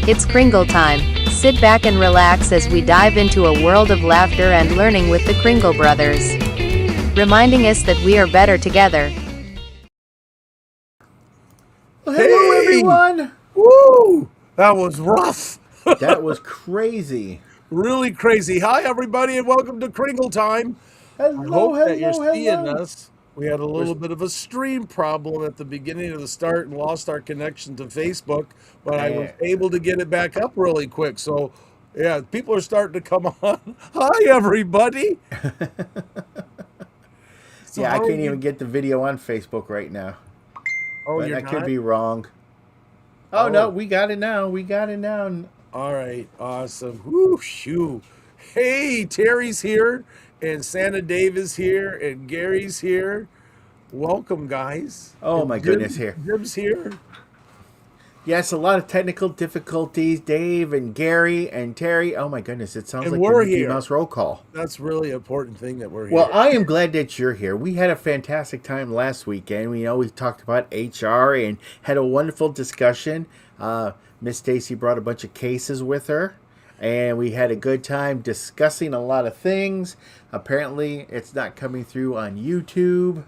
It's Kringle Time. Sit back and relax as we dive into a world of laughter and learning with the Kringle brothers, reminding us that we are better together. Well, hello, everyone. Woo! That was rough. That was crazy. Really crazy. Hi, everybody, and welcome to Kringle Time. I Hello, hope that you're hello, seeing hello. us. We had a little bit of a stream problem at the beginning of the start and lost our connection to Facebook, but I was able to get it back up really quick. So, yeah, people are starting to come on. Hi, everybody. So Yeah, I how are can't you- even get the video on Facebook right now. Oh, But you're I not? could be wrong. Oh, no, Oh. we got it now. We got it now. All right, awesome. Whoo, shoo. Hey, Terry's here, and Santa Dave is here, and Gary's here. Welcome, guys. Oh, And my goodness, here. Jim's here. Yes, a lot of technical difficulties. Dave and Gary and Terry. Oh, my goodness. It sounds And like we're the Mickey here. Mouse roll call. That's really important thing that we're Well, here. I am glad that you're here. We had a fantastic time last weekend. We talked about HR and had a wonderful discussion. Miss Stacy brought a bunch of cases with her, and we had a good time discussing a lot of things. Apparently, it's not coming through on YouTube.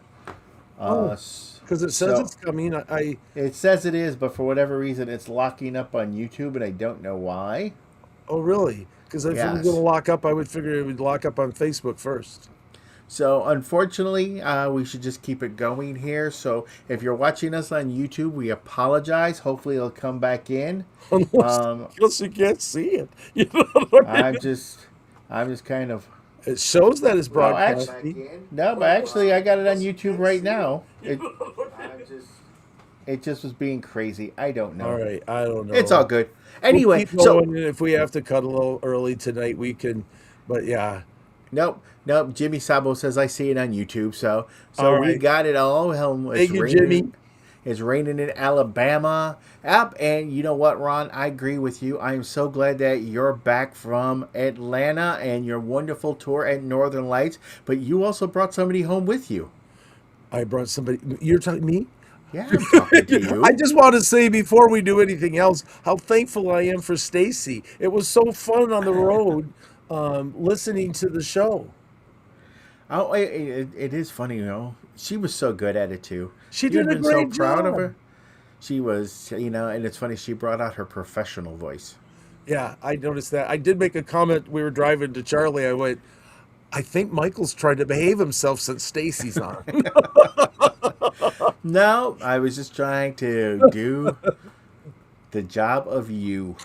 Because it says it's coming. It says it is, but for whatever reason, it's locking up on YouTube, and I don't know why. Oh, really? Because if it was Yes. going to lock up, I would figure it would lock up on Facebook first. So, unfortunately, we should just keep it going here. So, if you're watching us on YouTube, we apologize. Hopefully, it'll come back in. Unless you can't see it. You know what I mean? I'm just kind of. It shows that it's Oh, broadcasting. no, but actually, I got it on YouTube right now. It just was being crazy. I don't know. All right, I don't know. It's all good. We'll Anyway, keep going, and if we have to cut a little early tonight, we can. But yeah, Nope. Jimmy Sabo says I see it on YouTube. So All we right. got it all. Thank you, Jimmy. It's raining in Alabama. And you know what, Ron? I agree with you. I am so glad that you're back from Atlanta and your wonderful tour at Northern Lights. But you also brought somebody home with you. I brought somebody. You're telling me? Yeah, I'm talking to you. I just want to say before we do anything else, how thankful I am for Stacy. It was so fun on the road, listening to the show. Oh, it is funny, She was so good at it too. She You'd did a been great so proud of job. her. She was, and it's funny. She brought out her professional voice. Yeah, I noticed that. I did make a comment. We were driving to Charlie. I went, I think Michael's trying to behave himself since Stacy's on. No, I was just trying to do the job of you,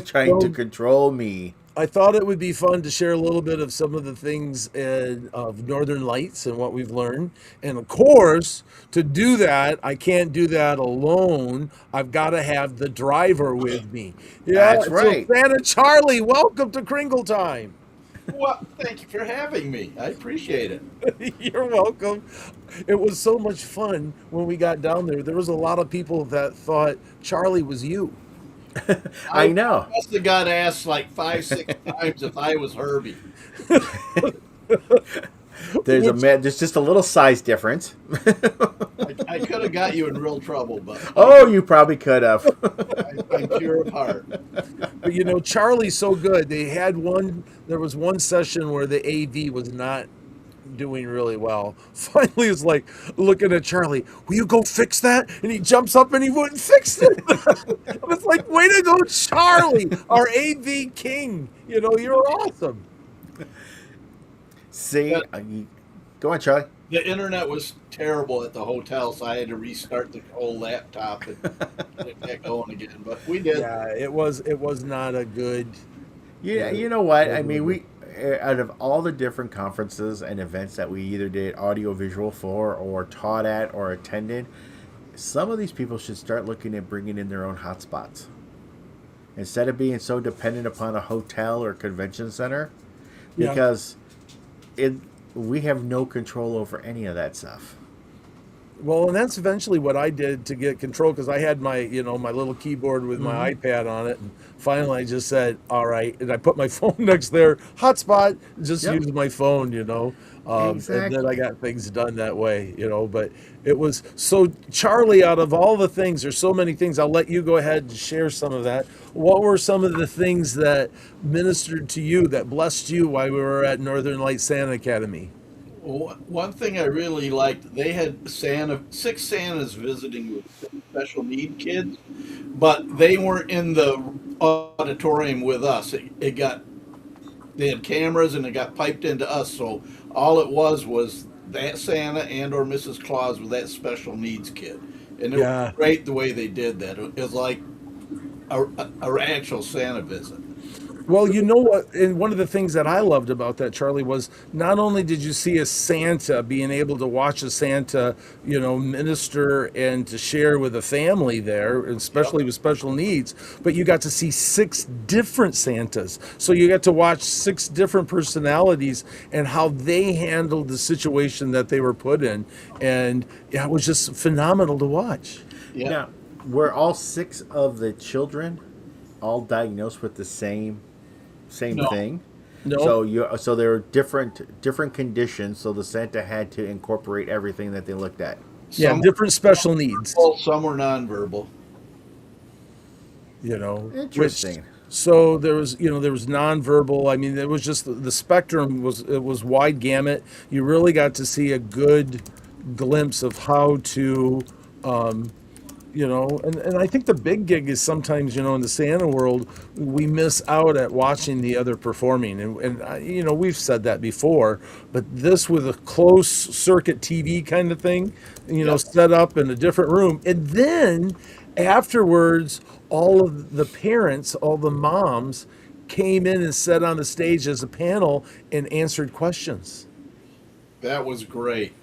trying to control me. I thought it would be fun to share a little bit of some of the things of Northern Lights and what we've learned. And of course, to do that, I can't do that alone. I've got to have the driver with me. Yeah, That's right. So Santa Charlie, welcome to Kringle Time. Well, thank you for having me. I appreciate it. You're welcome. It was so much fun when we got down there. There was a lot of people that thought Charlie was you. I know. Must have got asked like 5-6 times if I was Herbie. There's just a little size difference. I could have got you in real trouble, but Oh, you probably could have. I'm pure of heart. But Charlie's so good. There was one session where the AV was not doing really well. Finally, it's like looking at Charlie, will you go fix that? And he jumps up and he wouldn't fix it. And it's like, way to go, Charlie, our AV king. You're awesome. See, go on, Charlie. The internet was terrible at the hotel, so I had to restart the whole laptop and get that going again. But we did. Yeah, it was not a good. Yeah, you know what? I mean, we out of all the different conferences and events that we either did audio-visual for or taught at or attended, some of these people should start looking at bringing in their own hotspots. Instead of being so dependent upon a hotel or convention center, Yeah. because we have no control over any of that stuff. Well, and that's eventually what I did to get control because I had my, my little keyboard with my iPad on it. And finally, I just said, all right. And I put my phone next there, hotspot, just Yep. use my phone. And then I Exactly. got things done that way. But it was so, Charlie, out of all the things, there's so many things. I'll let you go ahead and share some of that. What were some of the things that ministered to you, that blessed you while we were at Northern Light Santa Academy? One thing I really liked, they had six Santas visiting with special need kids, but they weren't in the auditorium with us. They had cameras and it got piped into us. So all it was that Santa and or Mrs. Claus with that special needs kid, and it was Yeah. great the way they did that. It was like a actual Santa visit. Well, you know what? And one of the things that I loved about that, Charlie, was not only did you see a Santa being able to watch a Santa, minister and to share with a family there, and Yep. especially with special needs, but you got to see six different Santas. So you got to watch six different personalities and how they handled the situation that they were put in. And yeah, it was just phenomenal to watch. Yeah. Now, were all six of the children all diagnosed with the same No. thing? No, So there were different conditions. So the Santa had to incorporate everything that they looked at. yeah, Some different special needs, some were nonverbal. which Interesting. so there was nonverbal. I mean, it was just the spectrum was wide gamut. You really got to see a good glimpse of how to and I think the big gig is sometimes, in the Santa world, we miss out at watching the other performing. And we've said that before, but this with a close circuit TV kind of thing, Yep. set up in a different room. And then afterwards, all of the parents, all the moms came in and sat on the stage as a panel and answered questions. That was great.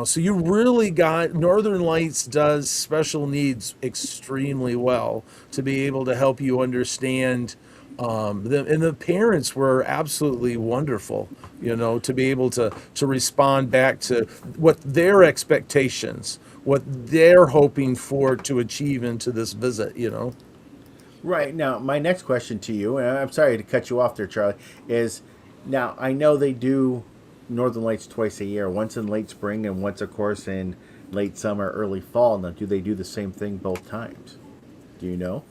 So you really got Northern Lights does special needs extremely well to be able to help you understand them, and the parents were absolutely wonderful. To be able to respond back to what their expectations, what they're hoping for to achieve into this visit. Right. Now, my next question to you, and I'm sorry to cut you off there, Charlie, is now I know they do Northern Lights twice a year, once in late spring and once, of course, in late summer, early fall. Now, do they do the same thing both times? Do you know?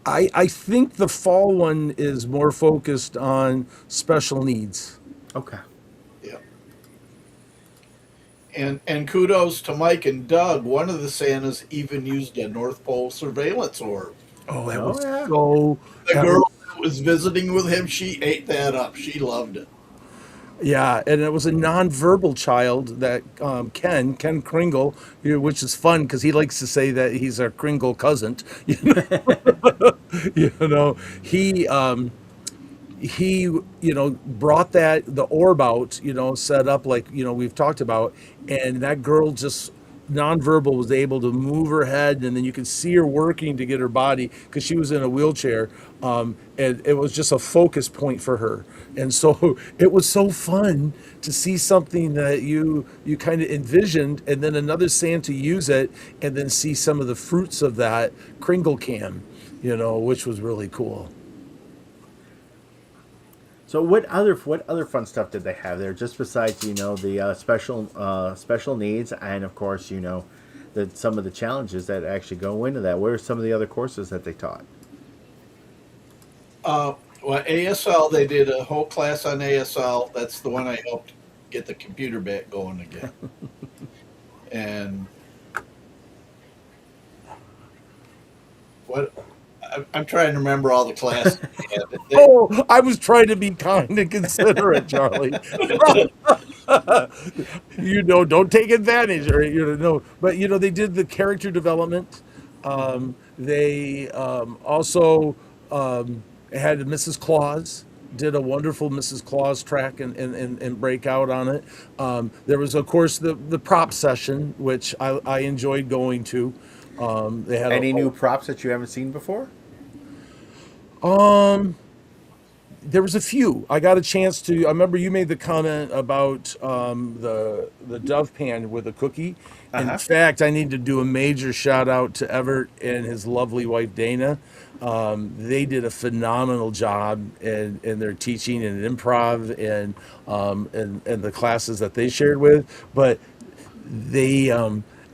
I think the fall one is more focused on special needs. Okay. Yeah. And kudos to Mike and Doug. One of the Santas even used a North Pole surveillance orb. Oh, that Oh, was yeah. so. The that girl was- that was visiting with him, she ate that up. She loved it. Yeah, and it was a nonverbal child that Ken Kringle, which is fun because he likes to say that he's a Kringle cousin. You know, he brought the orb out, set up like we've talked about, and that girl just nonverbal was able to move her head, and then you could see her working to get her body because she was in a wheelchair, and it was just a focus point for her. And so it was so fun to see something that you kind of envisioned, and then another Santa use it, and then see some of the fruits of that Kringle cam, which was really cool. So what other fun stuff did they have there? Just besides the special needs, and of course some of the challenges that actually go into that. What are some of the other courses that they taught? Well, ASL, they did a whole class on ASL. That's the one I helped get the computer back going again. And what I'm trying to remember all the classes. Oh, I was trying to be kind and considerate, Charlie. Don't take advantage, or no. But they did the character development. They also had Mrs. Claus. Did a wonderful Mrs. Claus track and breakout on it. There was, of course, the prop session, which I enjoyed going to. They had Any new props that you haven't seen before? There was a few. I got a chance to. I remember you made the comment about the dove pan with a cookie. In Uh-huh. fact, I need to do a major shout out to Everett and his lovely wife Dana. They did a phenomenal job in their teaching and improv and the classes that they shared with. But they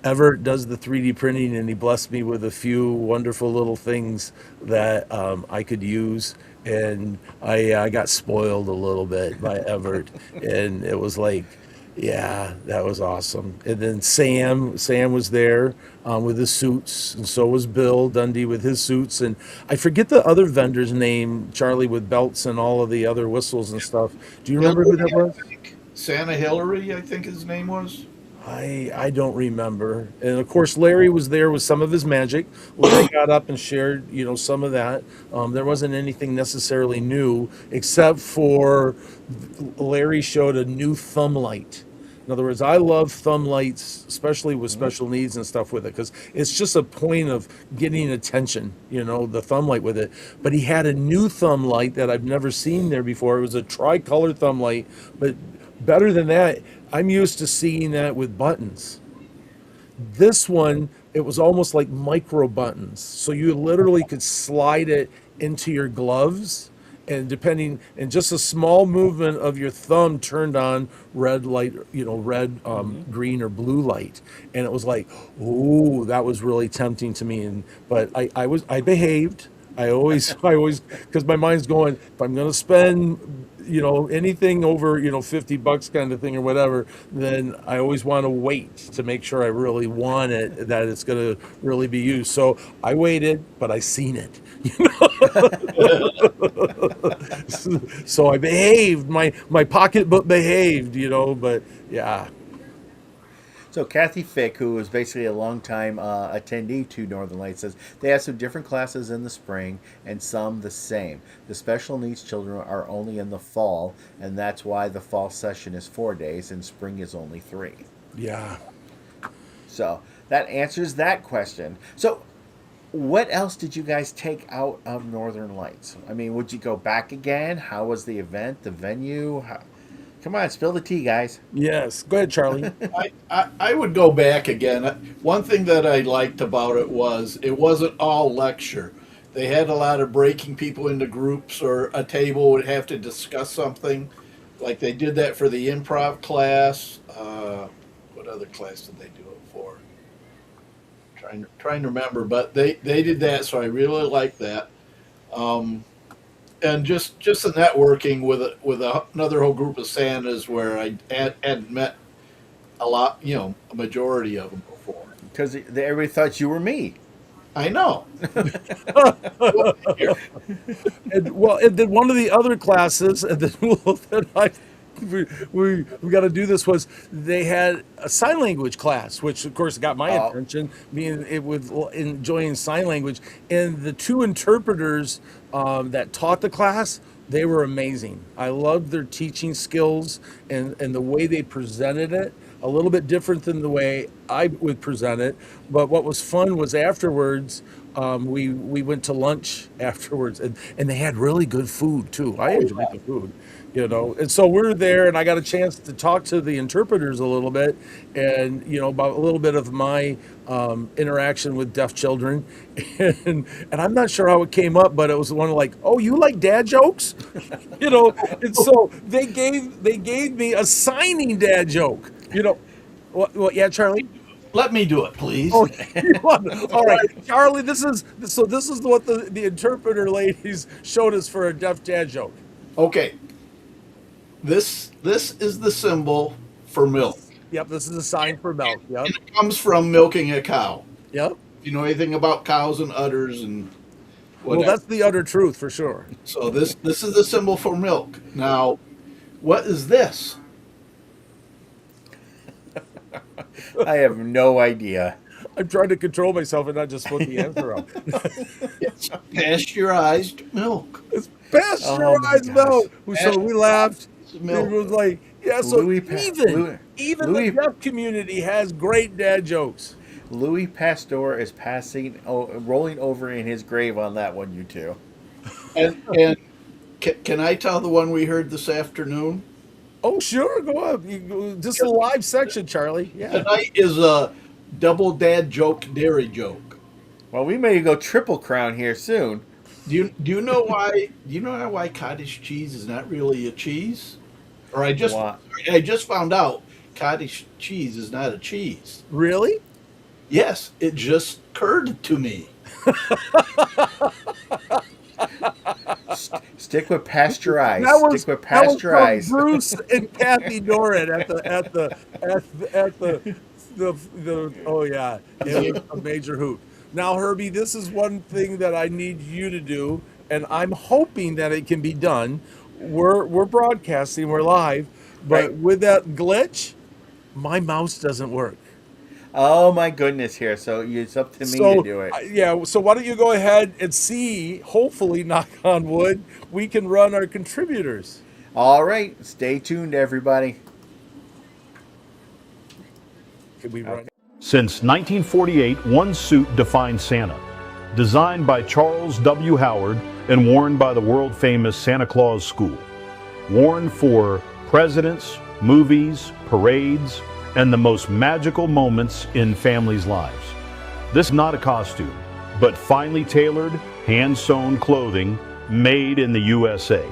Everett does the 3D printing, and he blessed me with a few wonderful little things that I could use. And I got spoiled a little bit by Everett, and it was like, yeah, that was awesome. And then Sam was there with his suits, and so was Bill Dundee with his suits. And I forget the other vendor's name, Charlie, with belts and all of the other whistles and stuff. Do you remember who that Hillary, was? I think. Santa Hillary, I think his name was. I don't remember. And of course, Larry was there with some of his magic. Larry got up and shared, some of that. There wasn't anything necessarily new, except for Larry showed a new thumb light. In other words, I love thumb lights, especially with special needs and stuff with it, because it's just a point of getting attention, the thumb light with it. But he had a new thumb light that I've never seen there before. It was a tricolor thumb light, but better than that, I'm used to seeing that with buttons. This one, it was almost like micro buttons. So you literally could slide it into your gloves, and and just a small movement of your thumb turned on red light, red, green or blue light. And it was like, ooh, that was really tempting to me. But I behaved. Because my mind's going, if I'm going to spend, anything over, $50 kind of thing or whatever, then I always want to wait to make sure I really want it, that it's going to really be used. So I waited, but I seen it. So I behaved. My pocketbook behaved, but yeah. So Kathy Fick, who was basically a longtime attendee to Northern Lights, says they have some different classes in the spring and some the same. The special needs children are only in the fall, and that's why the fall session is 4 days and spring is only 3. Yeah. So that answers that question. So what else did you guys take out of Northern Lights? I mean, would you go back again? How was the event, the venue? Come on, spill the tea, guys. Yes. Go ahead, Charlie. I would go back again. One thing that I liked about it was it wasn't all lecture. They had a lot of breaking people into groups, or a table would have to discuss something. Like they did that for the improv class. What other class did they do it for? Trying to remember, but they did that, so I really liked that. And just the networking with another whole group of Santas where I hadn't met a lot, a majority of them before. Because everybody thought you were me. I know. And then one of the other classes, and then that we got to do this, was they had a sign language class, which of course got my attention, being it with enjoying sign language, and the two interpreters that taught the class, they were amazing. I loved their teaching skills and the way they presented it. A little bit different than the way I would present it, but what was fun was afterwards, we went to lunch afterwards, and they had really good food too. I enjoyed the food, and so we were there, and I got a chance to talk to the interpreters a little bit, and about a little bit of my interaction with deaf children, and I'm not sure how it came up, but it was one of like, oh, you like dad jokes, and so they gave me a signing dad joke. What? Yeah, Charlie. Let me do it, please. Oh, all right, Charlie. This is what the interpreter ladies showed us for a deaf dad joke. Okay. This is the symbol for milk. Yep, this is a sign for milk. Yep. And it comes from milking a cow. Yep. You know anything about cows and udders and whatever? Well, that's the utter truth for sure. So this is the symbol for milk. Now, what is this? I have no idea. I'm trying to control myself and not just put the answer out. It's pasteurized milk. It's pasteurized milk. So we laughed. Milk. It was like, yeah. So Louis even the deaf community has great dad jokes. Louis Pasteur is rolling over in his grave on that one, you two. And Can I tell the one we heard this afternoon? Oh, sure, go up. Just a live section, Charlie. Yeah. Tonight is a double dad joke, dairy joke. Well, we may go triple crown here soon. Do you know why? Do you know why cottage cheese is not really a cheese? Or I just What? I just found out cottage cheese is not a cheese. Really? Yes, it just occurred to me. Stick with pasteurized. That was, Stick with that was pasteurized. from Bruce and Kathy Doran at the oh yeah, it was a major hoot. Now, Herbie, this is one thing that I need you to do, and I'm hoping that it can be done. We're broadcasting, we're live, but Right. with that glitch, my mouse doesn't work. Oh my goodness, here. So it's up to me So to do it. yeah, so why don't you go ahead and see? Hopefully, knock on wood, we can run our contributors. All right, stay tuned, everybody. Can we run? Since 1948, one suit defined Santa. Designed by Charles W. Howard and worn by the world-famous Santa Claus School. Worn for presidents, movies, parades, and the most magical moments in families' lives. This is not a costume, but finely tailored, hand-sewn clothing made in the USA.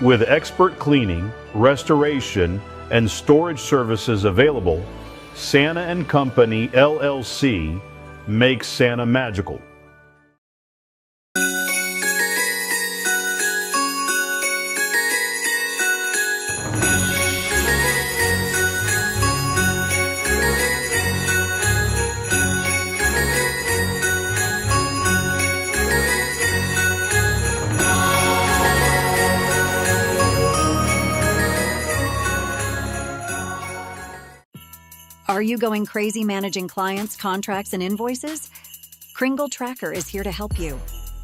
With expert cleaning, restoration, and storage services available, Santa and Company LLC makes Santa magical. Are you going crazy managing clients, contracts, and invoices? Kringle Tracker is here to help you.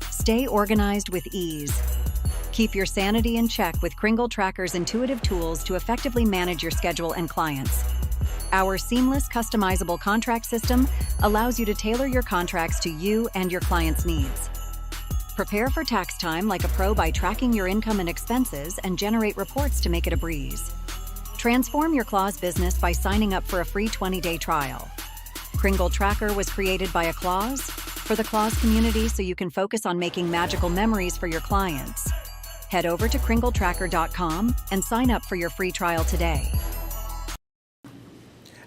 Stay organized with ease. Keep your sanity in check with Kringle Tracker's intuitive tools to effectively manage your schedule and clients. Our seamless, customizable contract system allows you to tailor your contracts to you and your clients' needs. Prepare for tax time like a pro by tracking your income and expenses and generate reports to make it a breeze. Transform your Claus business by signing up for a free 20-day trial. Kringle Tracker was created by a Claus for the Claus community so you can focus on making magical memories for your clients. Head over to kringletracker.com and sign up for your free trial today.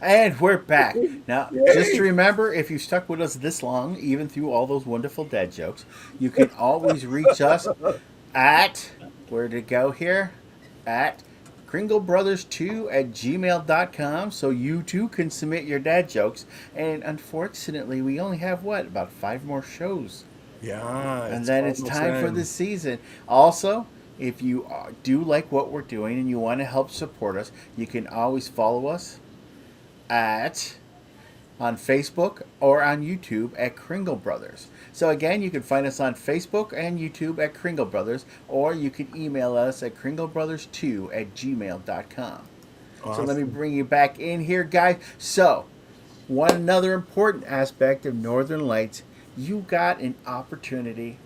And we're back. Now, just to remember, if you stuck with us this long, even through all those wonderful dad jokes, you can always reach us at, where to go here? At kringlebrothers2@gmail.com, so you too can submit your dad jokes. And unfortunately, we only have, about 5 more shows. Yeah. And then it's time for the season. Also, if you do like what we're doing and you want to help support us, you can always follow us on Facebook or on YouTube at Kringle Brothers. So again, you can find us on Facebook and YouTube at Kringle Brothers, or you can email us at kringlebrothers2@gmail.com. Awesome. So let me bring you back in here, guys. So, another important aspect of Northern Lights, you got an opportunity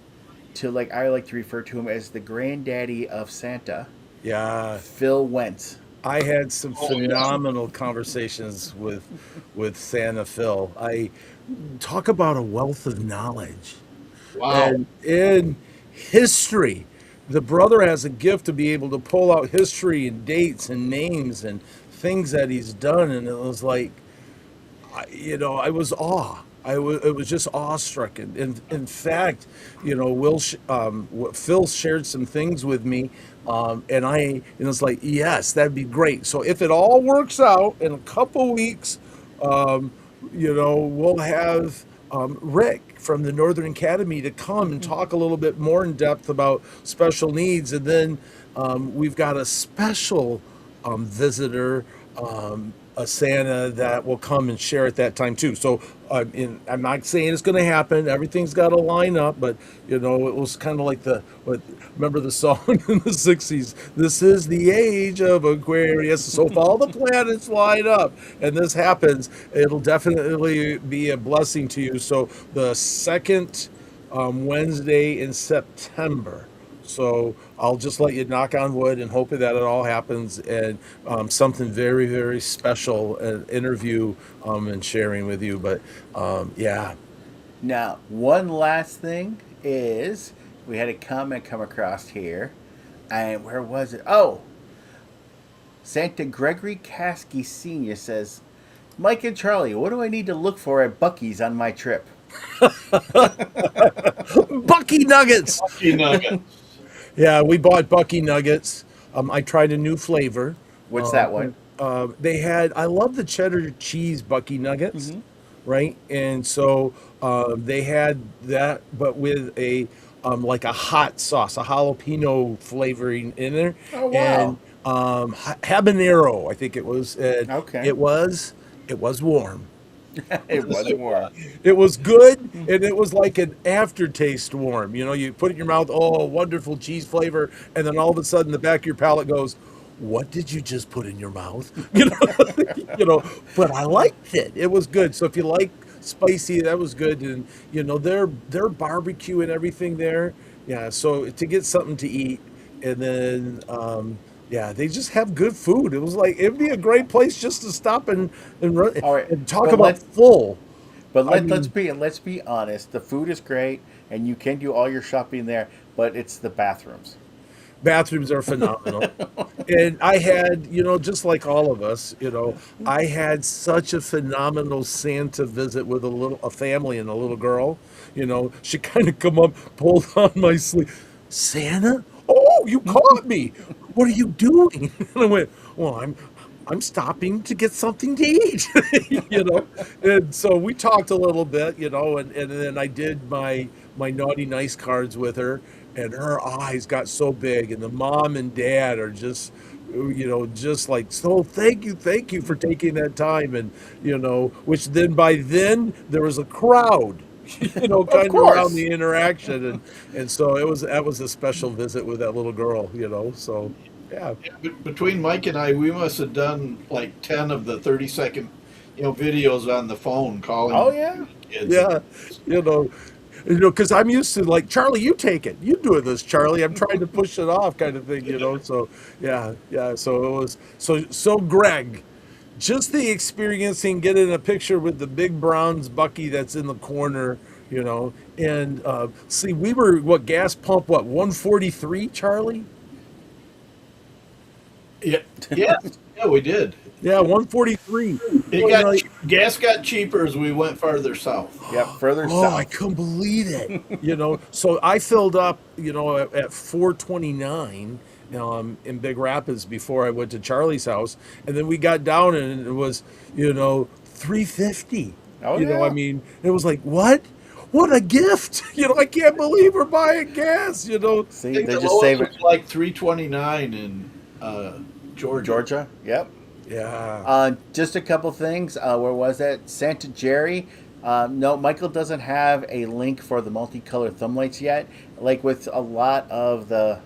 to, like I like to refer to him as the granddaddy of Santa, Yeah. Phil Wentz. I had some phenomenal conversations with Santa Phil. I talk about a wealth of knowledge. Wow. And in history, the brother has a gift to be able to pull out history and dates and names and things that he's done. And it was like, I was it was just awestruck. And in fact, Phil shared some things with me, and it's like, yes, that'd be great. So if it all works out in a couple weeks, we'll have Rick from the Northern Academy to come and talk a little bit more in depth about special needs, and then we've got a special visitor. A Santa that will come and share at that time too. So I'm not saying it's going to happen. Everything's got to line up, but it was kind of like remember the song in the 60s, this is the age of Aquarius. So if all the planets line up and this happens, it'll definitely be a blessing to you. So the second Wednesday in September. So I'll just let you knock on wood and hope that it all happens, and something very, very special, an interview and sharing with you. But yeah. Now, one last thing is we had a comment come across here, and where was it? Oh, Santa Gregory Caskey Sr. says, Mike and Charlie, what do I need to look for at Buc-ee's on my trip? Bucky Nuggets. Bucky nuggets. Yeah, we bought Bucky Nuggets. I tried a new flavor. What's that one? They had, I love the cheddar cheese Bucky Nuggets, right? And so they had that, but with a like a hot sauce, a jalapeno flavoring in there. Oh, wow. And habanero, I think it was. Okay. It was warm. It wasn't warm. It was good, and it was like an aftertaste warm. You know, you put it in your mouth, oh, wonderful cheese flavor, and then all of a sudden the back of your palate goes, what did you just put in your mouth? But I liked it. It was good. So if you like spicy, that was good. And their barbecue and everything there. Yeah, so to get something to eat, and then yeah, they just have good food. It was like it'd be a great place just to stop and run All right, and talk but about full. But I mean- let's be honest. The food is great, and you can do all your shopping there. But it's the bathrooms. Bathrooms are phenomenal. And I had, just like all of us, I had such a phenomenal Santa visit with a family and a little girl. She kind of come up, pulled on my sleeve. Santa? Oh, you caught me. What are you doing? And I went, well, I'm stopping to get something to eat, And so we talked a little bit, and then I did my naughty nice cards with her, and her eyes got so big, and the mom and dad are just just like, so thank you for taking that time. And which then by then there was a crowd kind of around the interaction, and so that was a special visit with that little girl, so yeah. Between Mike and I, we must have done like 10 of the 30-second, videos on the phone calling. Oh yeah, kids. Yeah, because I'm used to like, Charlie, you take it, you do this, Charlie. I'm trying to push it off, kind of thing, So yeah. So it was so Greg, just the experiencing getting a picture with the big Browns Buc-ee that's in the corner, and see, we were gas pump 143, Charlie. Yeah, yeah, we did. Yeah, 143. Gas got cheaper as we went farther south. Yep, further Oh, south. I couldn't believe it. So I filled up, at 429 in Big Rapids before I went to Charlie's house, and then we got down and it was 350. Oh, yeah. I mean, it was like, what a gift. I can't believe we're buying gas. See, I think they the just lowest save it. was like 329 in Georgia. Yep. Yeah. Just a couple things. Where was that? Santa Jerry. No, Michael doesn't have a link for the multicolor thumb lights yet. Like with a lot of the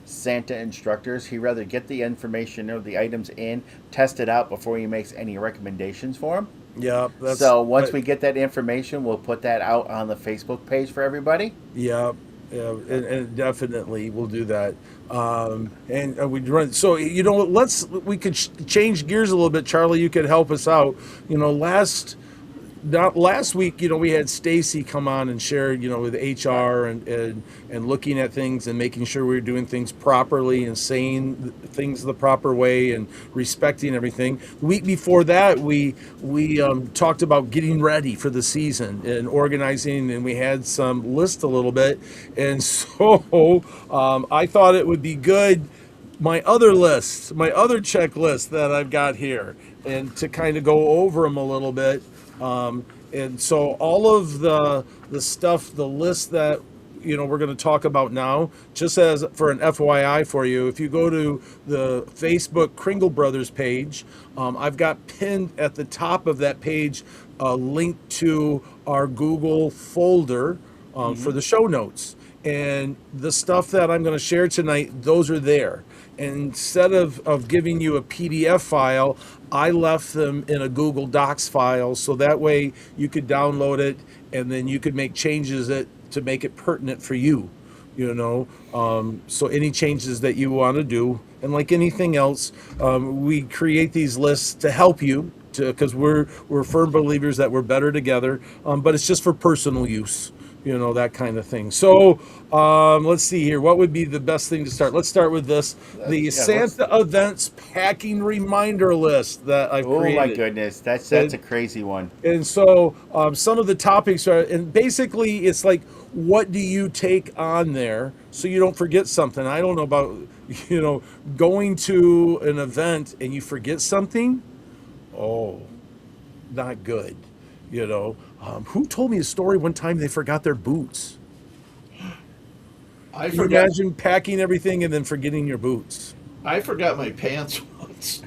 Santa instructors, he'd rather get the information or the items in, test it out before he makes any recommendations for them. Yeah. So once we get that information, we'll put that out on the Facebook page for everybody. Yeah, and definitely we'll do that. And we run. So we could change gears a little bit. Charlie, you could help us out. Last week, we had Stacy come on and share, with HR and looking at things and making sure we were doing things properly and saying things the proper way and respecting everything. The week before that, we talked about getting ready for the season and organizing, and we had some list a little bit. And so I thought it would be good, my other checklist that I've got here, and to kind of go over them a little bit. And so all of the stuff, the list that we're going to talk about now, just as for an FYI for you, if you go to the Facebook Kringle Brothers page, I've got pinned at the top of that page a link to our Google folder for the show notes. And the stuff that I'm going to share tonight, those are there. And instead of giving you a PDF file, I left them in a Google Docs file, so that way you could download it and then you could make changes to make it pertinent for you. So any changes that you want to do, and like anything else, we create these lists to help you, because we're firm believers that we're better together, but it's just for personal use, that kind of thing. So let's see here. What would be the best thing to start? Let's start with this. The Santa Events Packing Reminder List that I've created. Oh my goodness, that's a crazy one. And so some of the topics are, and basically it's like, what do you take on there so you don't forget something? I don't know about, going to an event and you forget something. Oh, not good. Who told me a story one time they forgot their boots? I Can you forgot. imagine packing everything and then forgetting your boots? I forgot my pants once.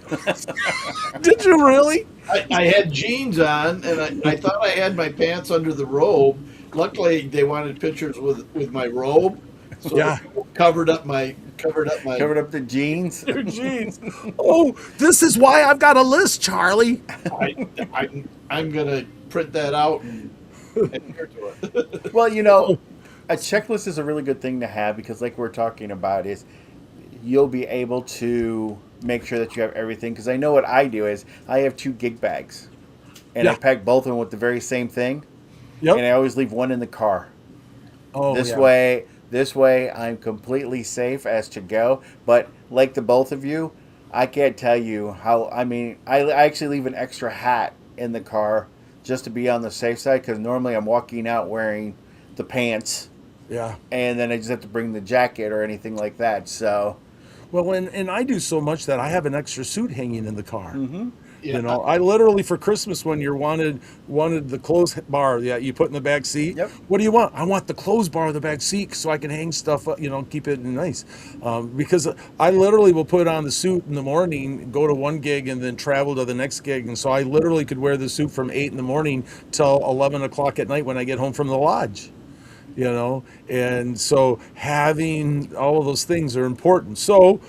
Did you really? I had jeans on, and I thought I had my pants under the robe. Luckily, they wanted pictures with my robe, so Yeah. covered up the jeans. Your jeans. Oh, this is why I've got a list, Charlie. I'm gonna print that out and adhere to it. Well, a checklist is a really good thing to have, because like we're talking about is you'll be able to make sure that you have everything. Because I know what I do is I have 2 gig bags, and I pack both of them with the very same thing. Yep. And I always leave one in the car. Oh, This way I'm completely safe as to go. But like the both of you, I can't tell you how. I actually leave an extra hat in the car just to be on the safe side, because normally I'm walking out wearing the pants. Yeah. And then I just have to bring the jacket or anything like that. So, well, and I do so much that I have an extra suit hanging in the car. Mm-hmm. Yeah. I literally, for Christmas, when you wanted the clothes bar you put in the back seat. Yep. What do you want? I want the clothes bar in the back seat so I can hang stuff up, keep it nice. Because I literally will put on the suit in the morning, go to one gig, and then travel to the next gig. And so I literally could wear the suit from 8 in the morning till 11 o'clock at night when I get home from the lodge. And so having all of those things are important. So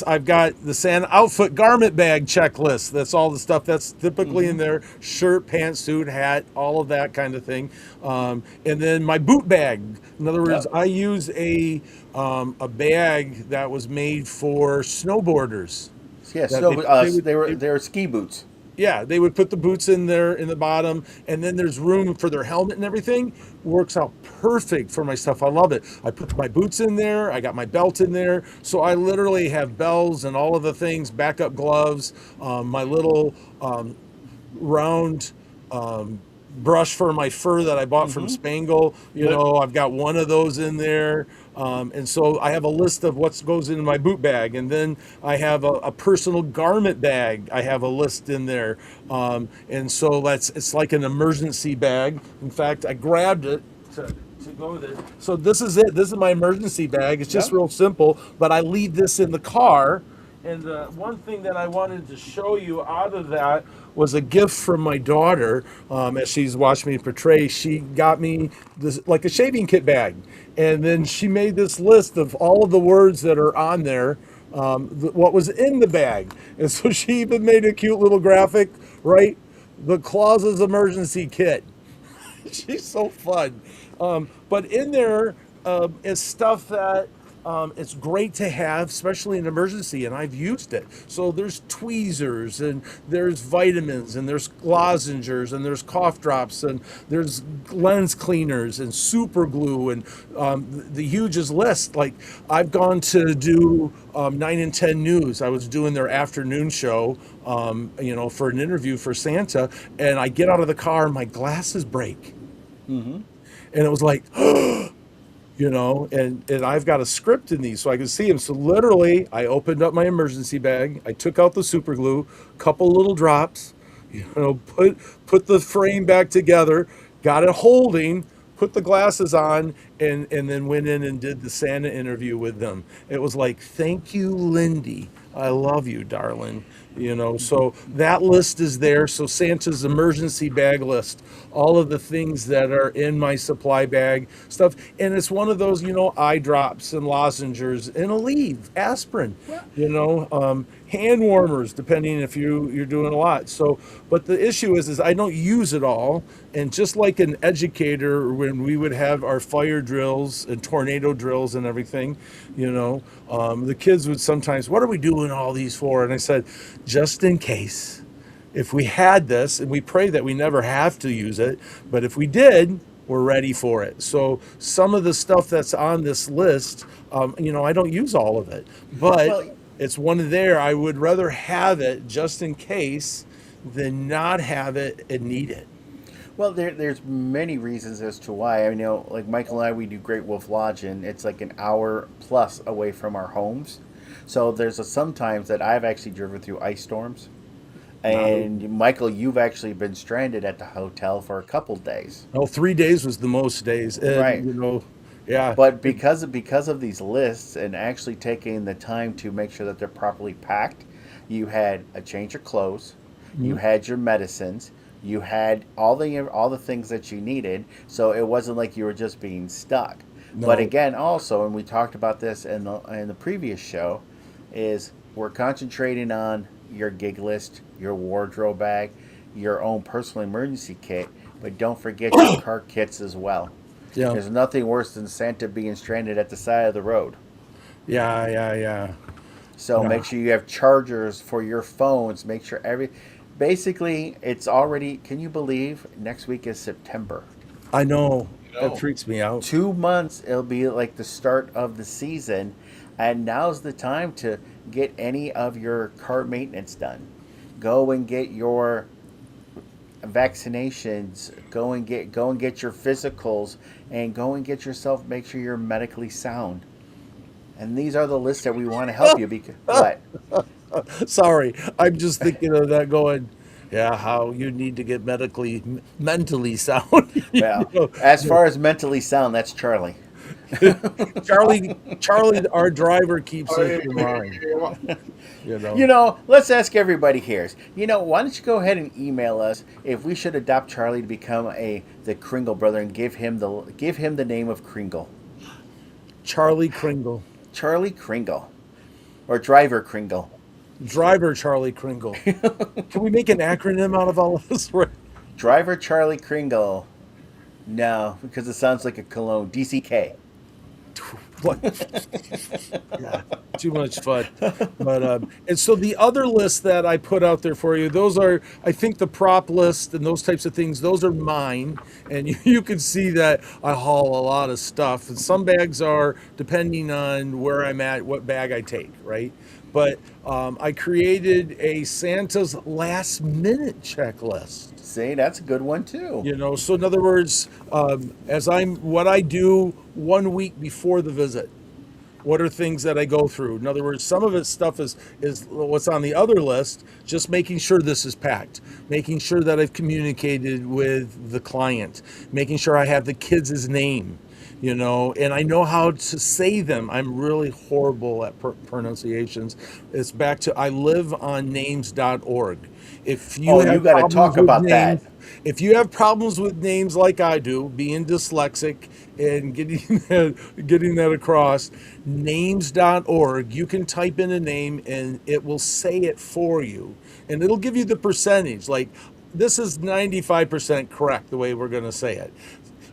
I've got the Santa outfit garment bag checklist. That's all the stuff that's typically in there: shirt, pantsuit, hat, all of that kind of thing. And then my boot bag. In other words, I use a bag that was made for snowboarders. Yeah, they were ski boots. Yeah, they would put the boots in there in the bottom, and then there's room for their helmet and everything. Works out perfect for my stuff. I love it. I put my boots in there. I got my belt in there. So I literally have bells and all of the things, backup gloves, my little round brush for my fur that I bought from Spangle. I've got one of those in there. And so I have a list of what goes in my boot bag. And then I have a personal garment bag. I have a list in there. And so it's like an emergency bag. In fact, I grabbed it to go there. So this is it. This is my emergency bag. It's just real simple, but I leave this in the car. And one thing that I wanted to show you out of that was a gift from my daughter. As she's watched me portray, she got me this, like a shaving kit bag. And then she made this list of all of the words that are on there, what was in the bag. And so she even made a cute little graphic, right? The Claus's emergency kit. She's so fun. But in there is stuff that it's great to have, especially in emergency, and I've used it. So there's tweezers, and there's vitamins, and there's lozenges, and there's cough drops, and there's lens cleaners, and super glue, and the hugest list. Like, I've gone to do 9 and 10 News. I was doing their afternoon show, for an interview for Santa, and I get out of the car, and my glasses break. And it was like, and I've got a script in these so I can see them. So literally, I opened up my emergency bag. I took out the super glue, couple little drops, put the frame back together, got it holding, put the glasses on, and then went in and did the Santa interview with them. It was like, thank you, Lindy. I love you, darling. So that list is there. So Santa's emergency bag list, all of the things that are in my supply bag stuff. And it's one of those, eye drops and lozenges and Aleve, aspirin, hand warmers, depending if you're doing a lot. So, but the issue is I don't use it all. And just like an educator, when we would have our fire drills and tornado drills and everything, the kids would sometimes, what are we doing all these for? And I said, just in case, if we had this, and we pray that we never have to use it, but if we did, we're ready for it. So some of the stuff that's on this list, I don't use all of it, but Well, it's one there. I would rather have it just in case than not have it and need it. Well, there's many reasons as to why. I know, like Michael and I, we do Great Wolf Lodge, and it's like an hour plus away from our homes. So there's sometimes that I've actually driven through ice storms. And Michael, you've actually been stranded at the hotel for a couple days. No, 3 days was the most days. And, Right. Yeah. But because of these lists and actually taking the time to make sure that they're properly packed, you had a change of clothes, you had your medicines, you had all the things that you needed. So it wasn't like you were just being stuck. No. But again, also, and we talked about this in the previous show, is we're concentrating on your gig list, your wardrobe bag, your own personal emergency kit, but don't forget your car kits as well. Yeah. There's nothing worse than Santa being stranded at the side of the road. Yeah. So Yeah. make sure you have chargers for your phones. Make sure basically, it's already, can you believe next week is September? I know. No. That freaks me out. 2 months, it'll be like the start of the season. And now's the time to get any of your car maintenance done. Go and get your vaccinations. Go and get your physicals, and go and get yourself. Make sure you're medically sound. And these are the lists that we want to help you. Because what? Sorry. I'm just thinking of that going, yeah, how you need to get mentally sound. Well, as far as mentally sound, that's Charlie. Charlie, our driver, keeps it in mind. Let's ask everybody here. Why don't you go ahead and email us if we should adopt Charlie to become the Kringle brother and give him the name of Kringle. Charlie Kringle. Charlie Kringle. Or Driver Kringle. Driver Charlie Kringle. Can we make an acronym out of all of this? Driver Charlie Kringle. No, because it sounds like a cologne. DCK. What? Yeah, too much fun. But and so the other list that I put out there for you, those are, I think, the prop list and those types of things. Those are mine, and you can see that I haul a lot of stuff. And some bags are depending on where I'm at, what bag I take, right? But I created a Santa's last minute checklist. See, that's a good one too. So in other words, what I do 1 week before the visit, what are things that I go through? In other words, some of it stuff is what's on the other list, just making sure this is packed, making sure that I've communicated with the client, making sure I have the kids' name, and I know how to say them. I'm really horrible at pronunciations. It's back to, I live on names.org. If you you got to talk about that. If you have problems with names like I do, being dyslexic and getting that across, names.org, you can type in a name and it will say it for you. And it'll give you the percentage. Like, this is 95% correct the way we're going to say it.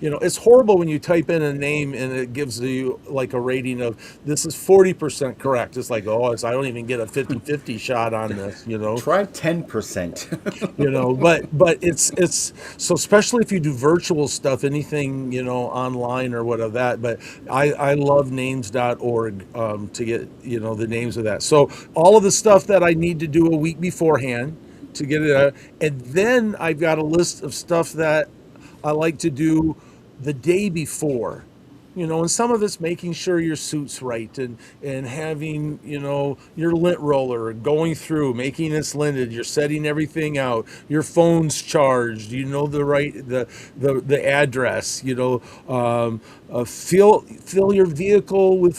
It's horrible when you type in a name and it gives you like a rating of, this is 40% correct. It's like, I don't even get a 50-50 shot on this, Try 10%. But it's so, especially if you do virtual stuff, anything, online or whatever that, but I love names.org to get, the names of that. So all of the stuff that I need to do a week beforehand to get it out. And then I've got a list of stuff that I like to do the day before, and some of it's making sure your suit's right and having, your lint roller going through, making this linted, you're setting everything out, your phone's charged, the right, the address, fill your vehicle with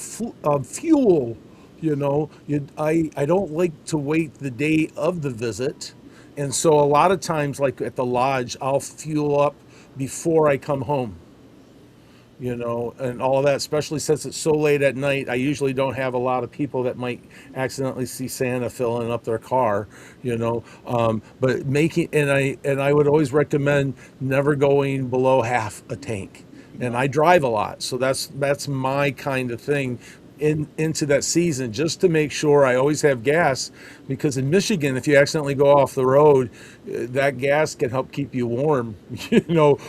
fuel, I don't like to wait the day of the visit. And so a lot of times, like at the lodge, I'll fuel up before I come home, and all of that, especially since it's so late at night. I usually don't have a lot of people that might accidentally see Santa filling up their car, but and I would always recommend never going below half a tank. And I drive a lot, so that's my kind of thing into that season, just to make sure I always have gas, because in Michigan, if you accidentally go off the road, that gas can help keep you warm,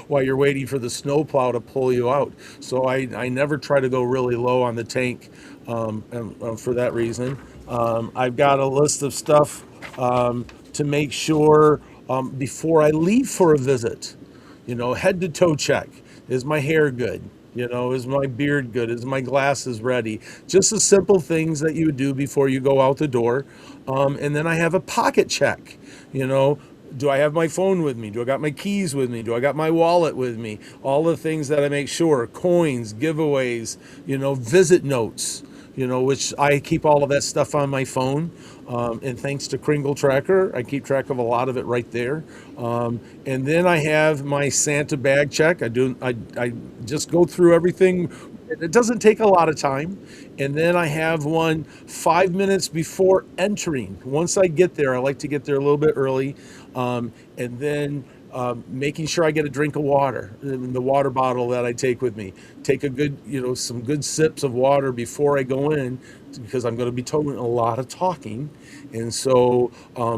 while you're waiting for the snowplow to pull you out. So I never try to go really low on the tank, for that reason. I've got a list of stuff to make sure before I leave for a visit. Head to toe check. Is my hair good? Is my beard good? Is my glasses ready? Just the simple things that you would do before you go out the door. And then I have a pocket check. Do I have my phone with me? Do I got my keys with me? Do I got my wallet with me? All the things that I make sure, coins, giveaways, visit notes, which I keep all of that stuff on my phone. And thanks to Kringle Tracker, I keep track of a lot of it right there. And then I have my Santa bag check. I just go through everything. It doesn't take a lot of time. And then I have one 5 minutes before entering. Once I get there, I like to get there a little bit early. And then making sure I get a drink of water in the water bottle that I take with me. Take a good, some good sips of water before I go in, because I'm going to be doing a lot of talking. And so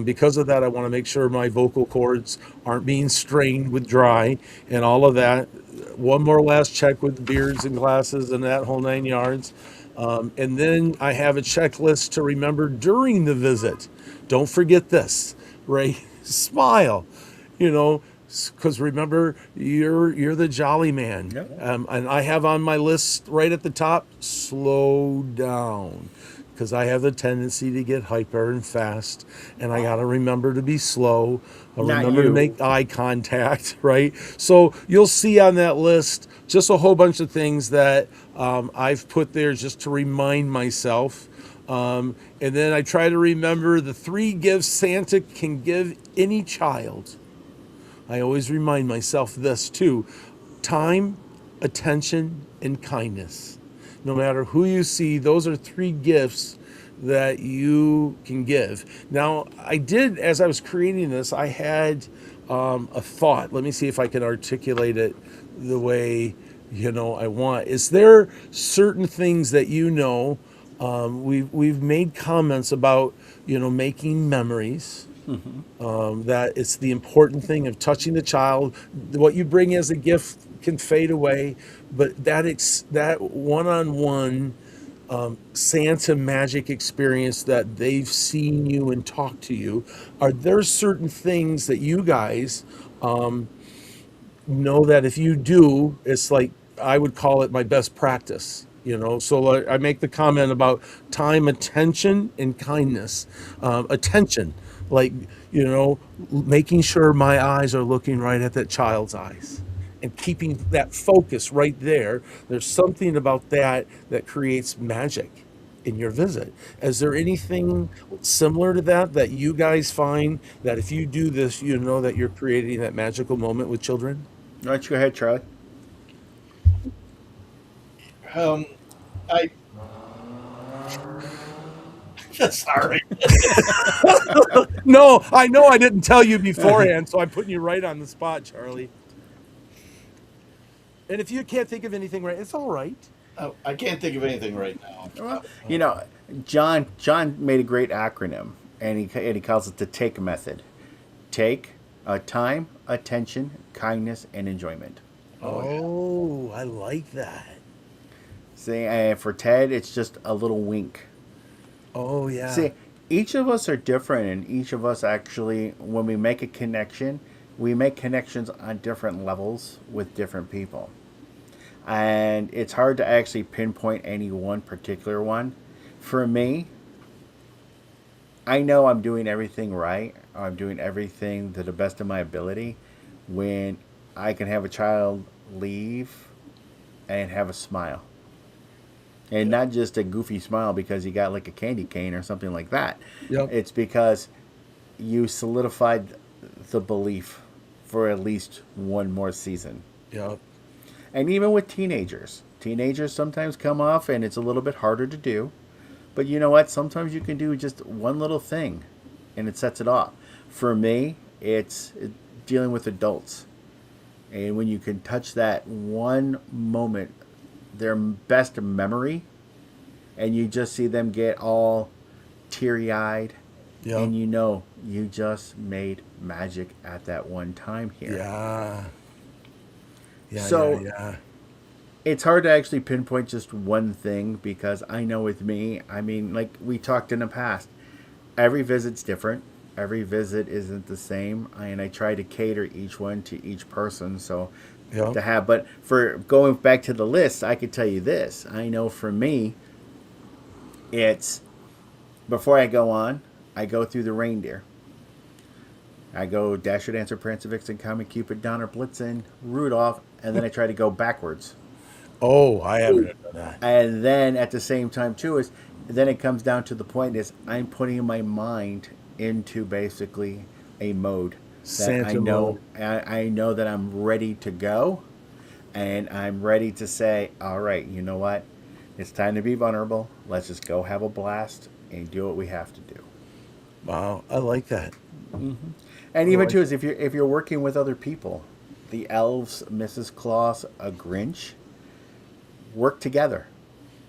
because of that, I want to make sure my vocal cords aren't being strained with dry and all of that. One more last check with beards and glasses and that whole 9 yards. And then I have a checklist to remember during the visit. Don't forget this, right? Smile, because remember, you're the jolly man. Yep. And I have on my list right at the top, slow down, because I have the tendency to get hyper and fast, and I got to remember to be slow. I Not remember you. to make eye contact, right? So you'll see on that list just a whole bunch of things that I've put there just to remind myself. And then I try to remember the 3 gifts Santa can give any child. I always remind myself this too: time, attention, and kindness. No matter who you see, those are 3 gifts that you can give. Now, as I was creating this, I had a thought. Let me see if I can articulate it the way I want. Is there certain things that we've made comments about making memories, that it's the important thing of touching the child. What you bring as a gift can fade away, but that one-on-one Santa magic experience that they've seen you and talked to you, are there certain things that you guys know that if you do, it's like, I would call it my best practice? So I make the comment about time, attention, and kindness. Attention, like, making sure my eyes are looking right at that child's eyes and keeping that focus right there. There's something about that creates magic in your visit. Is there anything similar to that you guys find that if you do this, that you're creating that magical moment with children? Why don't you go ahead, Charlie? I sorry. No, I know I didn't tell you beforehand, so I'm putting you right on the spot, Charlie. And if you can't think of anything right, it's all right. I can't think of anything right now. Well, John made a great acronym, and he calls it the TAKE method. Take, time, attention, kindness, and enjoyment. Oh, I like that. See, for Ted, it's just a little wink. Oh, yeah. See, each of us are different, and each of us actually, when we make a connection, we make connections on different levels with different people. And it's hard to actually pinpoint any one particular one. For me, I know I'm doing everything right. I'm doing everything to the best of my ability when I can have a child leave and have a smile. And not just a goofy smile because you got like a candy cane or something like that. Yep. It's because you solidified the belief for at least one more season. Yep. And even with teenagers sometimes come off and it's a little bit harder to do. But you know what? Sometimes you can do just one little thing and it sets it off. For me, it's dealing with adults. And when you can touch that one moment, their best memory, and you just see them get all teary-eyed, Yep. and you know you just made magic at that one time here. Yeah. Yeah. So- yeah. It's hard to actually pinpoint just one thing because I know with me, I mean, like we talked in the past, every visit's different. Every visit isn't the same, and I try to cater each one to each person. So Yep. to have, but for going back to the list, I could tell you this. I know for me, it's before I go on, I go through the reindeer. I go Dasher, Dancer, Prancer, Vixen, Comet, Cupid, Donner, Blitzen, Rudolph, and then I try to go backwards. Oh, I haven't done that. And then at the same time too is then it comes down to the point is I'm putting my mind into basically a mode that Santa I know mode. I know that I'm ready to go, and I'm ready to say, all right, you know what, it's time to be vulnerable. Let's just go have a blast and do what we have to do. Wow, I like that. And even too is if you're working with other people, the elves, Mrs. Claus, a Grinch, work together.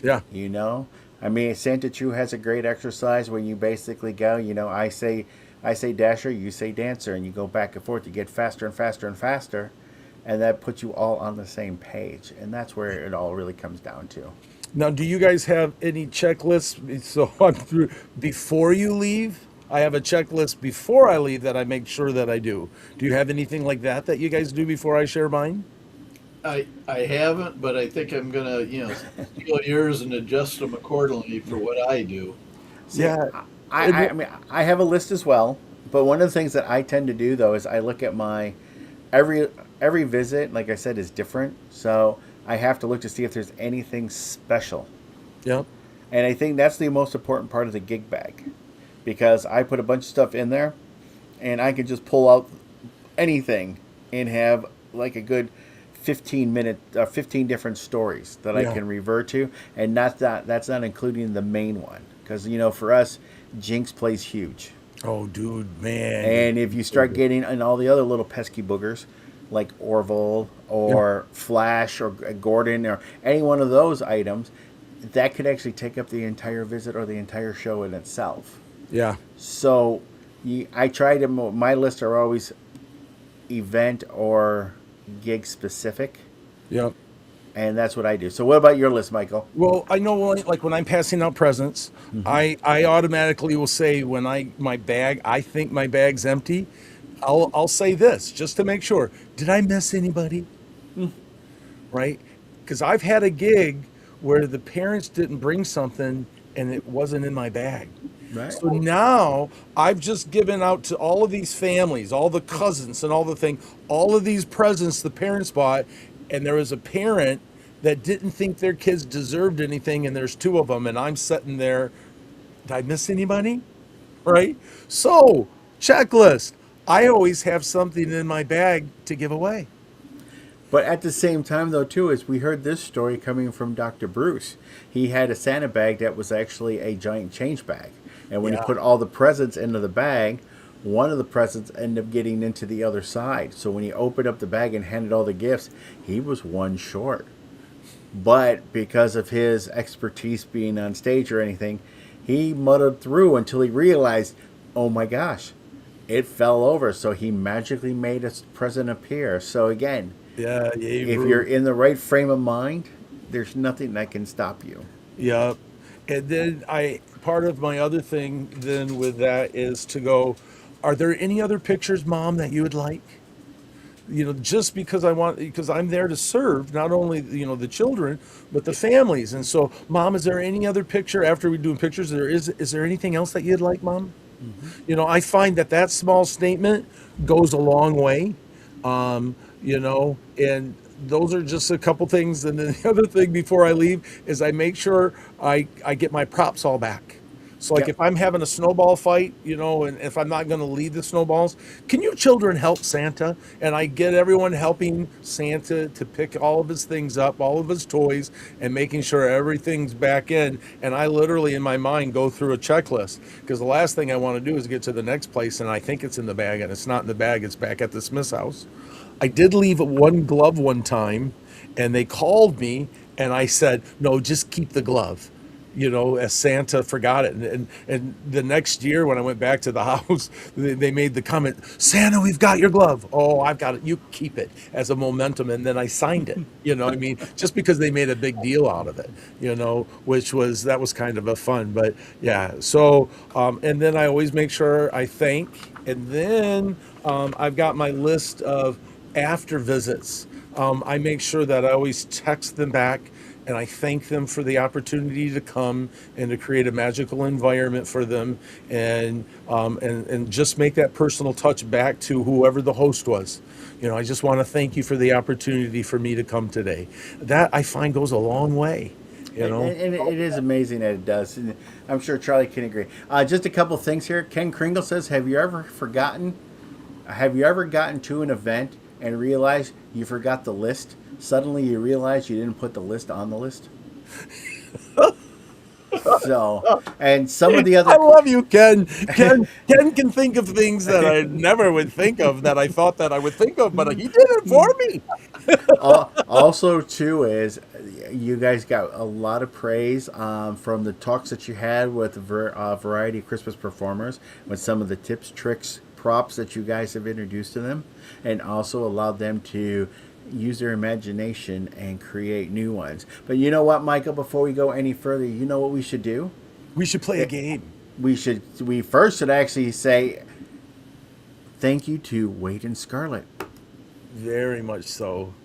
Yeah. You know, I mean, Santa True has a great exercise when you basically go. You know, I say Dasher, you say Dancer, and you go back and forth. You get faster and faster and faster, and that puts you all on the same page. And that's where it all really comes down to. Now, do you guys have any checklists? So I'm through before you leave. I have a checklist before I leave that I make sure that I do. Do you have anything like that that you guys do before I share mine? I haven't, but I think I'm gonna, steal yours and adjust them accordingly for what I do. Yeah. I mean, I have a list as well, but one of the things that I tend to do though is I look at my every visit, like I said, is different. So I have to look to see if there's anything special. Yep. And I think that's the most important part of the gig bag, because I put a bunch of stuff in there, and I can just pull out anything and have like a good 15 different stories that I Yeah. can revert to, and that's not including the main one, because for us, Jinx plays huge. Oh, dude, man. And if you start getting in all the other little pesky boogers, like Orville or Flash or Gordon or any one of those items, that could actually take up the entire visit or the entire show in itself. Yeah. So I try to, my lists are always event or gig specific, Yep. and that's what I do. So what about your list, Michael? Well, I know like when I'm passing out presents, I automatically will say when I think my bag's empty, I'll say this just to make sure. Did I miss anybody? Right? Because I've had a gig where the parents didn't bring something and it wasn't in my bag. Right. So now I've just given out to all of these families, all the cousins and all of these presents the parents bought, and there was a parent that didn't think their kids deserved anything, and there's two of them, and I'm sitting there, did I miss anybody? Right? So, checklist. I always have something in my bag to give away. But at the same time, though, too, is we heard this story coming from Dr. Bruce. He had a Santa bag that was actually a giant change bag. And when he put all the presents into the bag, one of the presents ended up getting into the other side. So when he opened up the bag and handed all the gifts, he was one short. But because of his expertise being on stage or anything, he muddled through until he realized, oh my gosh, it fell over. So he magically made a present appear. So again, if you're in the right frame of mind, there's nothing that can stop you. Yep. And then part of my other thing then with that is to go, are there any other pictures, Mom, that you would like? Just because I'm there to serve not only, the children, but the families. And so, Mom, is there any other picture after we do pictures? Is there anything else that you'd like, Mom? Mm-hmm. I find that small statement goes a long way. And those are just a couple things. And then the other thing before I leave is I make sure I get my props all back. So like Yep. if I'm having a snowball fight, and if I'm not going to lead the snowballs, can you children help Santa? And I get everyone helping Santa to pick all of his things up, all of his toys, and making sure everything's back in. And I literally in my mind go through a checklist, because the last thing I want to do is get to the next place and I think it's in the bag and it's not in the bag, it's back at the Smith's house. I did leave one glove one time and they called me and I said, no, just keep the glove. As Santa forgot it. And the next year when I went back to the house, they made the comment, Santa, we've got your glove. Oh, I've got it. You keep it as a momentum. And then I signed it, just because they made a big deal out of it, that was kind of a fun, but yeah. So, and then I always make sure I thank, and then I've got my list of after visits. I make sure that I always text them back and I thank them for the opportunity to come and to create a magical environment for them, and just make that personal touch back to whoever the host was. I just want to thank you for the opportunity for me to come today. That I find goes a long way. And it is amazing that it does. And I'm sure Charlie can agree. Just a couple things here. Ken Kringle says, have you ever gotten to an event and realized you forgot the list? Suddenly you realize you didn't put the list on the list? So, and some of the other... I love you, Ken. Ken can think of things that I never would think of, that I thought that I would think of, but he did it for me. Also, too, is you guys got a lot of praise from the talks that you had with a variety of Christmas performers, with some of the tips, tricks, props that you guys have introduced to them, and also allowed them to use their imagination and create new ones. But you know what, Michael, before we go any further, you know what we should do? We should play a game. We first should actually say thank you to Wade and Scarlett. Very much so.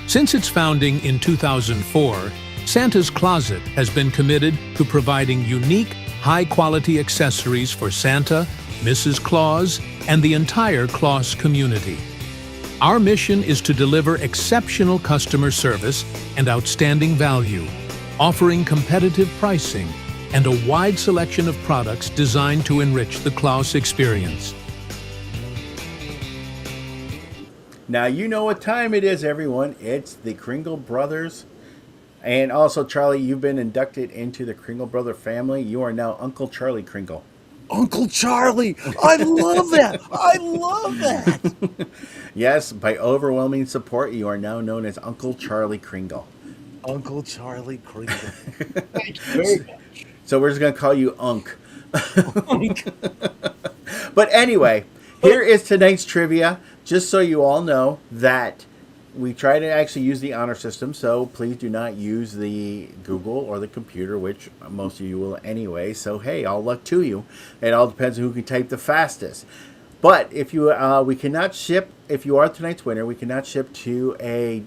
Since its founding in 2004, Santa's Closet has been committed to providing unique, high-quality accessories for Santa, Mrs. Claus, and the entire Claus community. Our mission is to deliver exceptional customer service and outstanding value, offering competitive pricing and a wide selection of products designed to enrich the Claus experience. Now you know what time it is, everyone. It's the Kringle Brothers. And also, Charlie, you've been inducted into the Kringle Brother family. You are now Uncle Charlie Kringle. Uncle Charlie! I love that! I love that! Yes, by overwhelming support, you are now known as Uncle Charlie Kringle. Uncle Charlie Kringle. Thank you very much. So we're just going to call you Unk. But anyway, here is tonight's trivia. Just so you all know that we try to actually use the honor system, so please do not use the Google or the computer, which most of you will anyway. So hey, all luck to you. It all depends on who can type the fastest. But if you we cannot ship, if you are tonight's winner, we cannot ship to a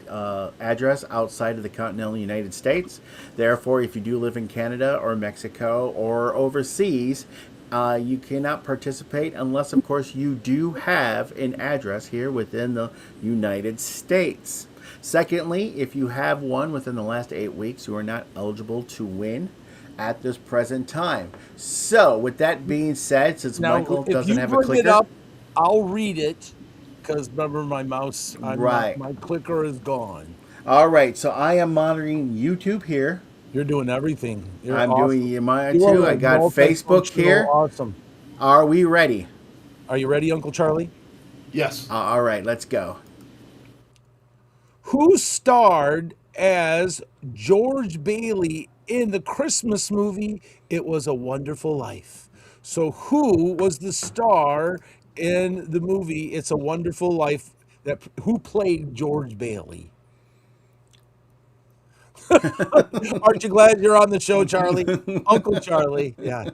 address outside of the continental United States. Therefore, if you do live in Canada or Mexico or overseas, you cannot participate unless, of course, you do have an address here within the United States. Secondly, if you have one within the last 8 weeks, you are not eligible to win at this present time. So, with that being said, since Now, Michael if doesn't you have a bring clicker, it up, I'll read it, because remember my mouse, Right. my clicker is gone. all right. So I am monitoring YouTube here. You're doing everything. You're I'm awesome. doing mine You are too. I like got Facebook multifunctional here. Awesome. Are we ready? Are you ready, Uncle Charlie? Yes. All right. Let's go. Who starred as George Bailey in the Christmas movie It Was a Wonderful Life? So who was the star in the movie It's a Wonderful Life, who played George Bailey? Aren't you glad you're on the show, Charlie? Uncle Charlie. Yeah.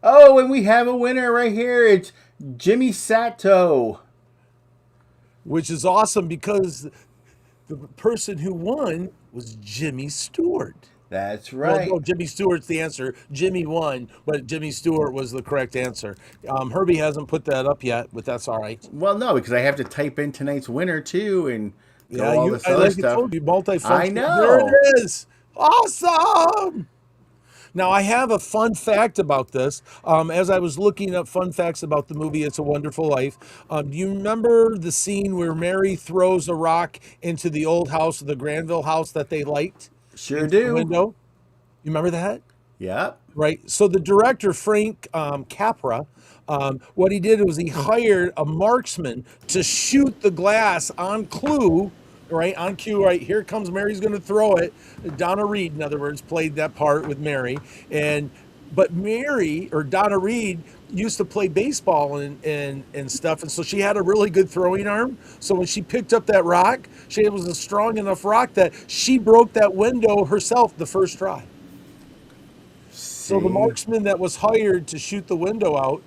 Oh, and we have a winner right here. It's Jimmy Sato. Which is awesome because the person who won was Jimmy Stewart. That's Well, right. no, Jimmy Stewart's the answer. Jimmy won, but Jimmy Stewart was the correct answer. Herbie hasn't put that up yet, but that's all right. Well, no, because I have to type in tonight's winner too and Yeah, go all you. this I other like I stuff. told you, I multifunctional. There know. it is. Awesome. Now, I have a fun fact about this. As I was looking up fun facts about the movie It's a Wonderful Life, do you remember the scene where Mary throws a rock into the old house, the Granville house that they liked, Sure into the do. window? You remember that? Yep. Right. So the director, Frank Capra, what he did was he hired a marksman to shoot the glass on clue, right? On cue, right? Here comes Mary's going to throw it. Donna Reed, in other words, played that part with Mary. But Mary or Donna Reed used to play baseball and stuff. And so she had a really good throwing arm. So when she picked up that rock, it was a strong enough rock that she broke that window herself the first try. So the See? marksman that was hired to shoot the window out,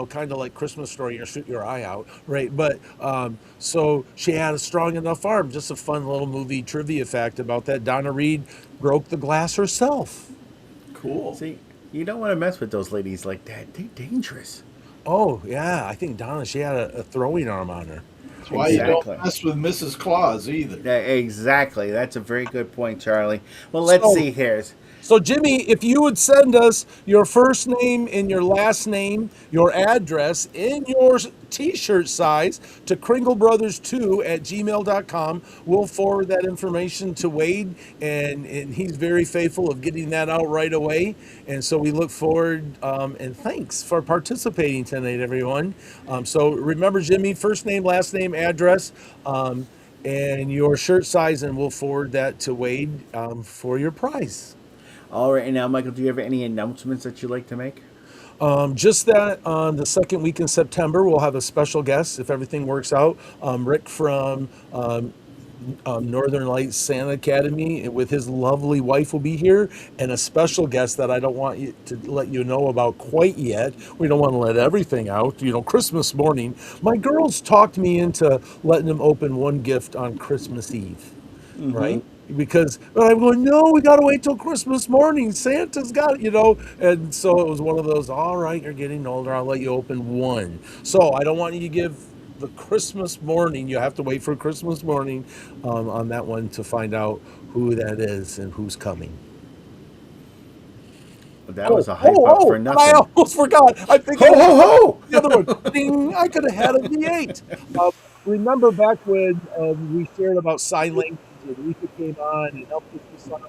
kind of like Christmas Story, you shoot your eye out, right? But so she had a strong enough arm. Just a fun little movie trivia fact about that. Donna Reed broke the glass herself. Cool. See, you don't want to mess with those ladies like that. They're dangerous. Oh yeah, I think Donna, she had a throwing arm on her. That's why Exactly. you don't mess with Mrs. Claus either. Yeah, exactly. That's a very good point, Charlie. Well, let's So- see here. So, Jimmy, if you would send us your first name and your last name, your address, and your t-shirt size to kringlebrothers2@gmail.com, we'll forward that information to Wade, and he's very faithful of getting that out right away. And so we look forward, and thanks for participating tonight, everyone. So remember, Jimmy, first name, last name, address, and your shirt size, and we'll forward that to Wade for your prize. All right, and now, Michael, do you have any announcements that you'd like to make? Just that on the second week in September, we'll have a special guest if everything works out. Rick from Northern Lights Santa Academy with his lovely wife will be here, and a special guest that I don't want you to let you know about quite yet. We don't want to let everything out. Christmas morning, my girls talked me into letting them open one gift on Christmas Eve, right? Because but I'm going, no, we got to wait till Christmas morning. Santa's got it, And so it was one of those, all right, you're getting older. I'll let you open one. So I don't want you to give the Christmas morning. You have to wait for Christmas morning on that one to find out who that is and who's coming. That was a hype up for nothing. I almost forgot. I think Ho, ho, ho! the other one. Ding, I could have had a V8. Remember back when we shared about sign language and Lisa came on and helped us with signs,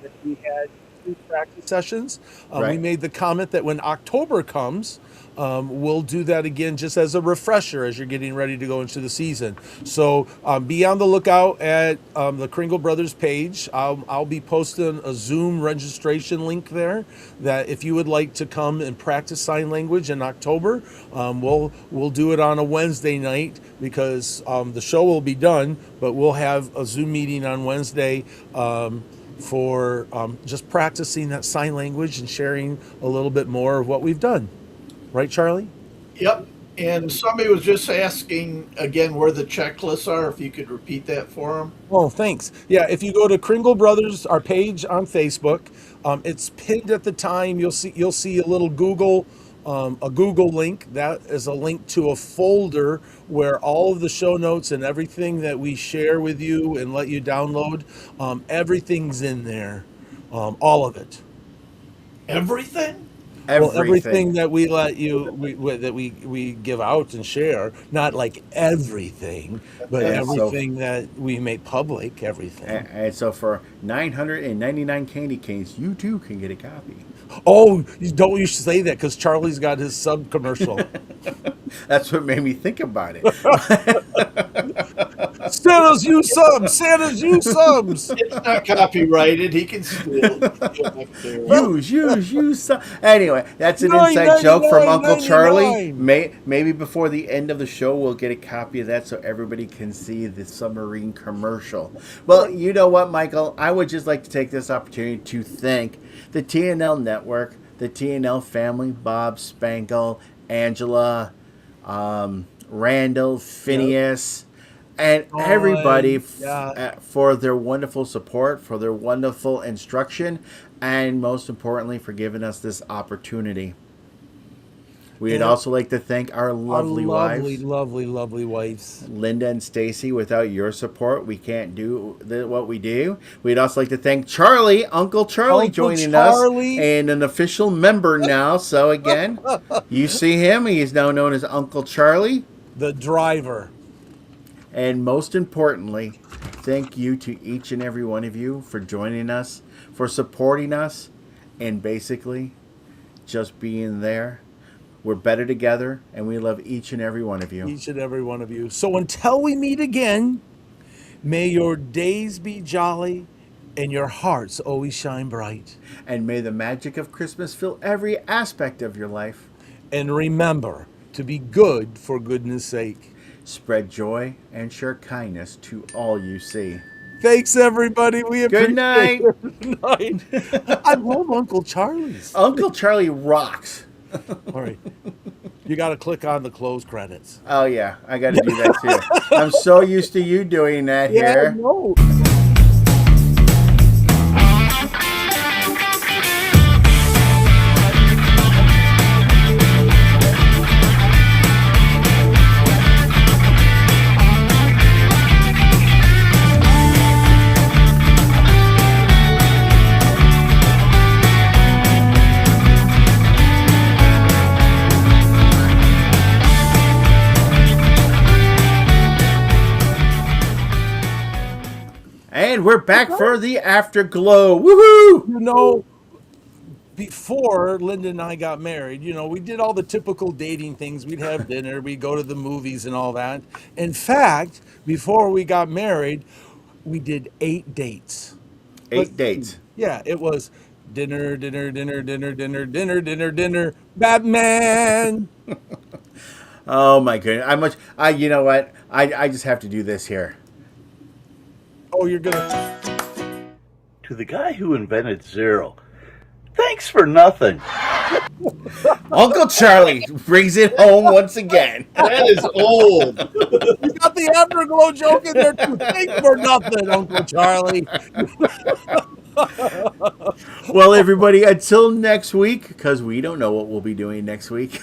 and we had 2 practice sessions. We Right. made the comment that when October comes, we'll do that again just as a refresher as you're getting ready to go into the season. So be on the lookout at the Kringle Brothers page. I'll be posting a Zoom registration link there that if you would like to come and practice sign language in October, we'll do it on a Wednesday night because the show will be done, but we'll have a Zoom meeting on Wednesday for just practicing that sign language and sharing a little bit more of what we've done. Right, Charlie? Yep. And somebody was just asking again where the checklists are. If you could repeat that for them. Oh, thanks. Yeah, if you go to Kringle Brothers, our page on Facebook, it's pinned at the time. You'll see a little Google link. That is a link to a folder where all of the show notes and everything that we share with you and let you download, everything's in there, all of it. Everything? Well, everything that we let you, that we give out and share, not like everything, but And so- everything that we make public, everything. And so for 999 candy canes, you too can get a copy. Oh, don't you say that because Charlie's got his sub commercial. That's what made me think about it. Santa's you subs, Santa's you subs. It's not copyrighted. He can steal. Use some. Anyway, that's an inside joke from Uncle Charlie. Maybe before the end of the show, we'll get a copy of that so everybody can see the submarine commercial. Well, you know what, Michael? I would just like to take this opportunity to thank the TNL Network, the TNL family, Bob, Spangle, Angela, Randall, Phineas, and everybody yeah. for their wonderful support, for their wonderful instruction, and most importantly, for giving us this opportunity. We'd And also like to thank our lovely wives, lovely wives. Linda and Stacy. Without your support, we can't do what we do. We'd also like to thank Charlie, Uncle Charlie, Uncle joining Charlie. us, and an official member now. So again, you see him. He is now known as Uncle Charlie. The driver. And most importantly, thank you to each and every one of you for joining us, for supporting us, and basically just being there. We're better together, and we love each and every one of you. Each and every one of you. So until we meet again, may your days be jolly and your hearts always shine bright. And may the magic of Christmas fill every aspect of your life. And remember to be good for goodness sake. Spread joy and share kindness to all you see. Thanks, everybody. We appreciate Good night. it. Good night. I love Uncle Charlie's. Uncle Charlie rocks. All right. You got to click on the close credits. Oh, yeah. I got to do that, too. I'm so used to you doing that here. No. And we're back for the afterglow. Woohoo! You know, before Linda and I got married, we did all the typical dating things. We'd have dinner, we'd go to the movies and all that. In fact, before we got married, we did 8 dates. 8 dates. Yeah, it was dinner, Batman. Oh, my goodness. You know what? I just have to do this here. Oh, you're gonna. To the guy who invented zero, thanks for nothing. Uncle Charlie brings it home once again. That is old. You got the afterglow joke in there too. Thanks for nothing, Uncle Charlie. Well, everybody, until next week, because we don't know what we'll be doing next week.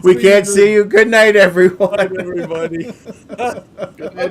We can't see you. Good night, everyone. Good night, everybody. Good night.